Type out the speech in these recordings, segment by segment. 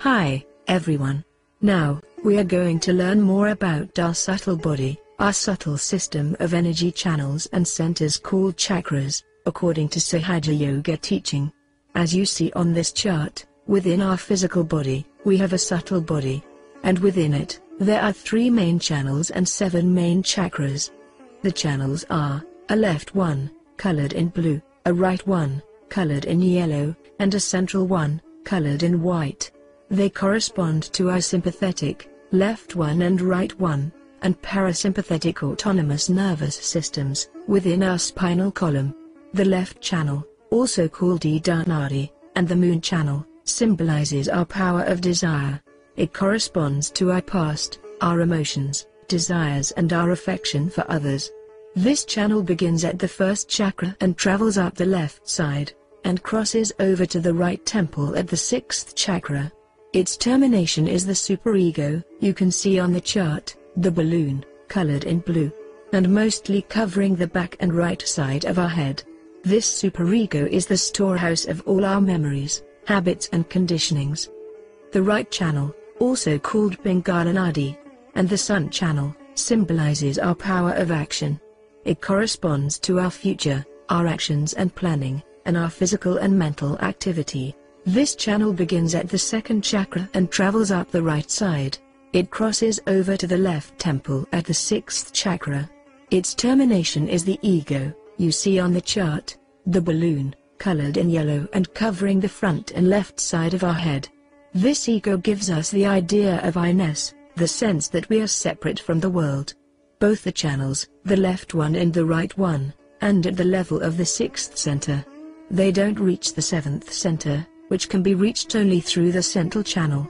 Hi, everyone. Now, we are going to learn more about our subtle body, our subtle system of energy channels and centers called chakras, according to Sahaja Yoga teaching. As you see on this chart, within our physical body, we have a subtle body. And within it, there are 3 main channels and 7 main chakras. The channels are, a left one, colored in blue, a right one, colored in yellow, and a central one, colored in white. They correspond to our sympathetic, left one and right one, and parasympathetic autonomous nervous systems, within our spinal column. The left channel, also called Ida Nadi, and the moon channel, symbolizes our power of desire. It corresponds to our past, our emotions, desires and our affection for others. This channel begins at the first chakra and travels up the left side, and crosses over to the right temple at the 6th chakra. Its termination is the superego, you can see on the chart, the balloon, colored in blue, and mostly covering the back and right side of our head. This superego is the storehouse of all our memories, habits and conditionings. The right channel, also called Pingala Nadi, and the sun channel, symbolizes our power of action. It corresponds to our future, our actions and planning, and our physical and mental activity. This channel begins at the 2nd chakra and travels up the right side. It crosses over to the left temple at the 6th chakra. Its termination is the ego, you see on the chart, the balloon, colored in yellow and covering the front and left side of our head. This ego gives us the idea of I-ness, the sense that we are separate from the world. Both the channels, the left one and the right one, and at the level of the 6th center. They don't reach the 7th center, which can be reached only through the central channel.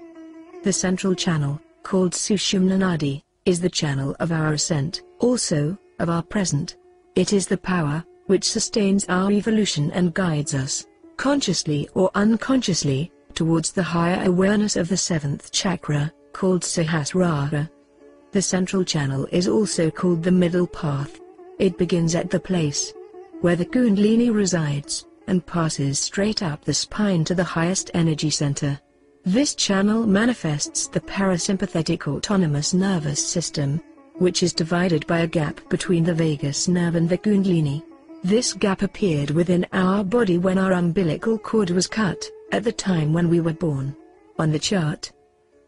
The central channel, called Sushumna Nadi, is the channel of our ascent, also, of our present. It is the power, which sustains our evolution and guides us, consciously or unconsciously, towards the higher awareness of the 7th chakra, called Sahasrara. The central channel is also called the middle path. It begins at the place where the Kundalini resides, and passes straight up the spine to the highest energy center. This channel manifests the parasympathetic autonomous nervous system, which is divided by a gap between the vagus nerve and the Kundalini. This gap appeared within our body when our umbilical cord was cut, at the time when we were born. On the chart,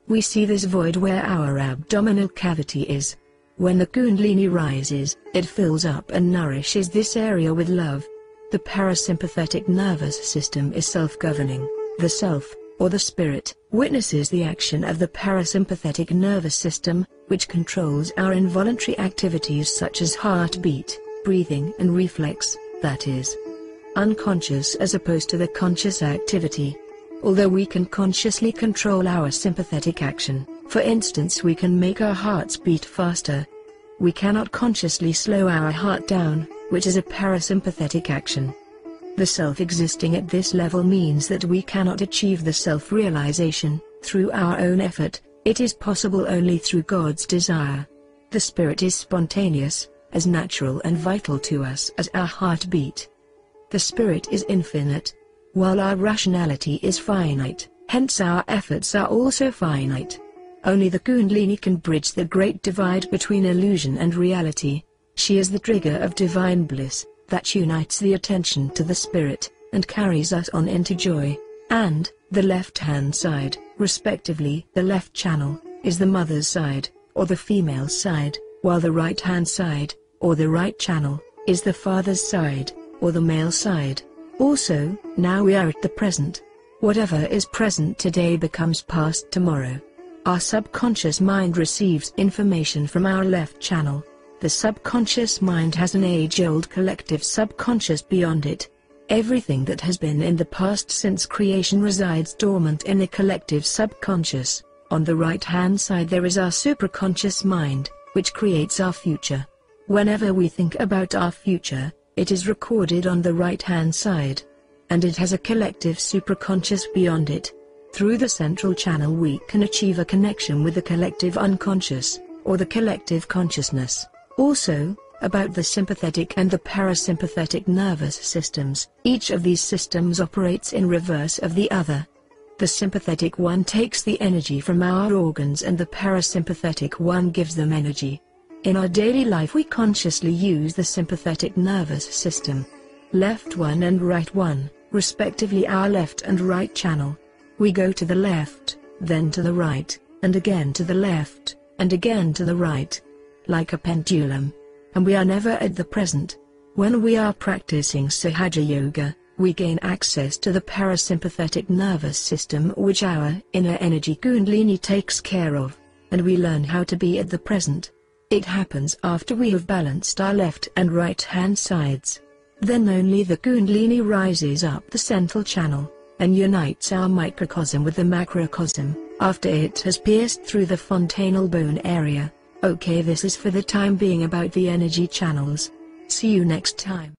we see this void where our abdominal cavity is. When the Kundalini rises, it fills up and nourishes this area with love. The parasympathetic nervous system is self-governing. The self, or the spirit, witnesses the action of the parasympathetic nervous system, which controls our involuntary activities such as heartbeat, breathing and reflex, that is, unconscious as opposed to the conscious activity. Although we can consciously control our sympathetic action, for instance we can make our hearts beat faster, we cannot consciously slow our heart down, which is a parasympathetic action. The self existing at this level means that we cannot achieve the self-realization through our own effort. It is possible only through God's desire. The spirit is spontaneous, as natural and vital to us as our heartbeat. The spirit is infinite, while our rationality is finite, hence our efforts are also finite. Only the Kundalini can bridge the great divide between illusion and reality. She is the trigger of divine bliss, that unites the attention to the spirit, and carries us on into joy. And, the left-hand side, respectively, the left channel, is the mother's side, or the female side, while the right-hand side, or the right channel, is the father's side, or the male side. Also, now we are at the present. Whatever is present today becomes past tomorrow. Our subconscious mind receives information from our left channel. The subconscious mind has an age-old collective subconscious beyond it. Everything that has been in the past since creation resides dormant in the collective subconscious. On the right-hand side there is our supraconscious mind, which creates our future. Whenever we think about our future, it is recorded on the right-hand side. And it has a collective supraconscious beyond it. Through the central channel we can achieve a connection with the collective unconscious, or the collective consciousness. Also, about the sympathetic and the parasympathetic nervous systems, each of these systems operates in reverse of the other. The sympathetic one takes the energy from our organs and the parasympathetic one gives them energy. In our daily life we consciously use the sympathetic nervous system. Left one and right one, respectively our left and right channel. We go to the left, then to the right, and again to the left, and again to the right. Like a pendulum. And we are never at the present. When we are practicing Sahaja Yoga, we gain access to the parasympathetic nervous system which our inner energy Kundalini takes care of, and we learn how to be at the present. It happens after we have balanced our left and right hand sides. Then only the Kundalini rises up the central channel, and unites our microcosm with the macrocosm, after it has pierced through the fontanel bone area. Okay, this is for the time being about the energy channels. See you next time.